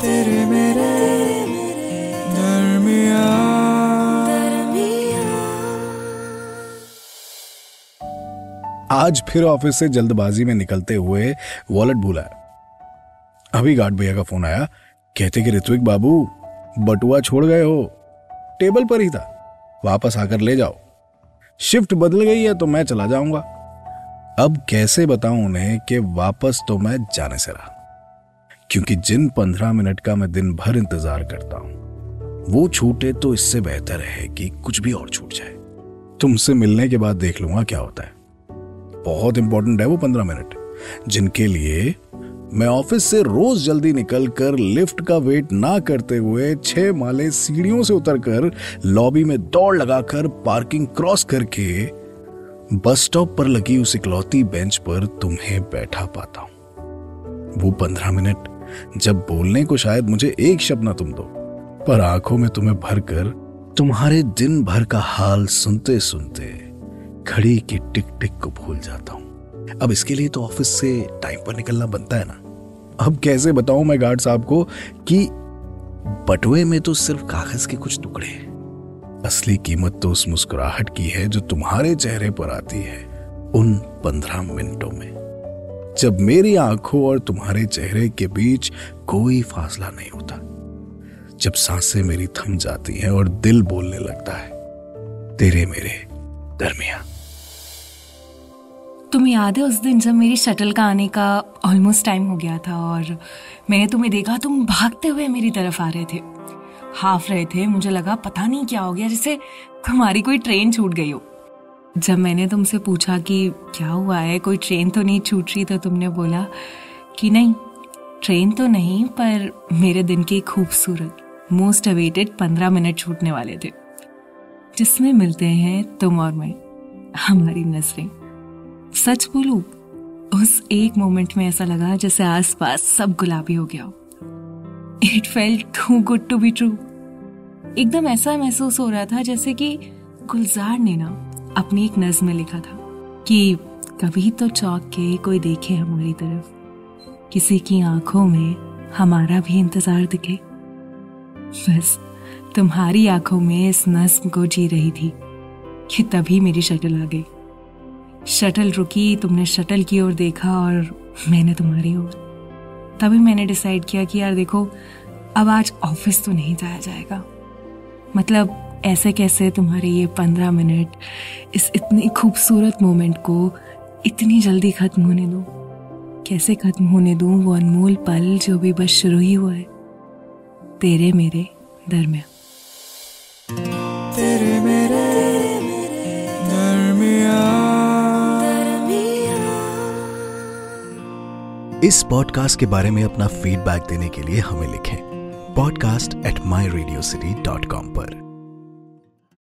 तेरे मेरे दरमियाँ। आज फिर ऑफिस से जल्दबाजी में निकलते हुए वॉलेट भूला है। अभी गार्ड भैया का फोन आया, कहते कि ऋत्विक बाबू बटुआ छोड़ गए हो, टेबल पर ही था, वापस आकर ले जाओ। शिफ्ट बदल गई है तो मैं चला जाऊंगा। अब कैसे बताऊं उन्हें कि वापस तो मैं जाने से रहा, क्योंकि जिन 15 मिनट का मैं दिन भर इंतजार करता हूं वो छूटे तो इससे बेहतर है कि कुछ भी और छूट जाए। तुमसे मिलने के बाद देख लूंगा क्या होता है। बहुत इंपॉर्टेंट है वो 15 मिनट, जिनके लिए मैं ऑफिस से रोज जल्दी निकलकर लिफ्ट का वेट ना करते हुए 6 माले सीढ़ियों से उतरकर लॉबी में दौड़ लगाकर पार्किंग क्रॉस करके बस स्टॉप पर लगी उस इकलौती बेंच पर तुम्हें बैठा पाता हूं। वो 15 मिनट जब बोलने को शायद मुझे एक शब्द ना तुम दो, पर आंखों में तुम्हें भरकर तुम्हारे दिन भर का हाल सुनते सुनते घड़ी की टिक टिक को भूल जाता हूं। अब इसके लिए तो ऑफिस से टाइम पर निकलना बनता है ना। अब कैसे बताऊं मैं गार्ड साहब को कि बटुए में तो सिर्फ कागज के कुछ टुकड़े हैं, असली कीमत तो उस मुस्कुराहट की है जो तुम्हारे चेहरे पर आती है उन 15 मिनटों में, जब मेरी आंखों और तुम्हारे चेहरे के बीच कोई फासला नहीं होता, जब सांसें मेरी थम जाती हैं और दिल बोलने लगता है तेरे मेरे दरमियां। तुम्हें याद है उस दिन जब मेरी शटल का आने का ऑलमोस्ट टाइम हो गया था और मैंने तुम्हें देखा, तुम भागते हुए मेरी तरफ आ रहे थे, हाफ रहे थे। मुझे लगा पता नहीं क्या हो गया, जैसे तुम्हारी कोई ट्रेन छूट गई हो। जब मैंने तुमसे पूछा कि क्या हुआ है, कोई ट्रेन तो नहीं छूट रही, तो तुमने बोला कि नहीं, ट्रेन तो नहीं, पर मेरे दिन के खूबसूरत मोस्ट अवेटेड 15 मिनट छूटने वाले थे, जिसमें मिलते हैं तुम और मैं, हमारी नजरें। सच बोलूं, उस एक मोमेंट में ऐसा लगा जैसे आसपास सब गुलाबी हो गया हो। It felt too good to be true. एकदम ऐसा महसूस हो रहा था जैसे कि गुलजार ने ना अपनी एक नज्म में लिखा था कि कभी तो चौंक के कोई देखे हमारी तरफ, किसी की आंखों में हमारा भी इंतजार दिखे। बस तुम्हारी आंखों में इस नज्म को जी रही थी कि तभी मेरी शटल आ गई। शटल रुकी, तुमने शटल की ओर देखा और मैंने तुम्हारी ओर। तभी मैंने डिसाइड किया कि यार देखो, अब आज ऑफिस तो नहीं जाया जाएगा। मतलब ऐसे कैसे तुम्हारे ये 15 मिनट, इस इतनी खूबसूरत मोमेंट को इतनी जल्दी खत्म होने दूं? कैसे खत्म होने दूं वो अनमोल पल जो भी बस शुरू ही हुआ है तेरे मेरे दरमियां। तेरे मेरे दरमियाँ। इस पॉडकास्ट के बारे में अपना फीडबैक देने के लिए हमें लिखें podcast@myradiocity.com पर।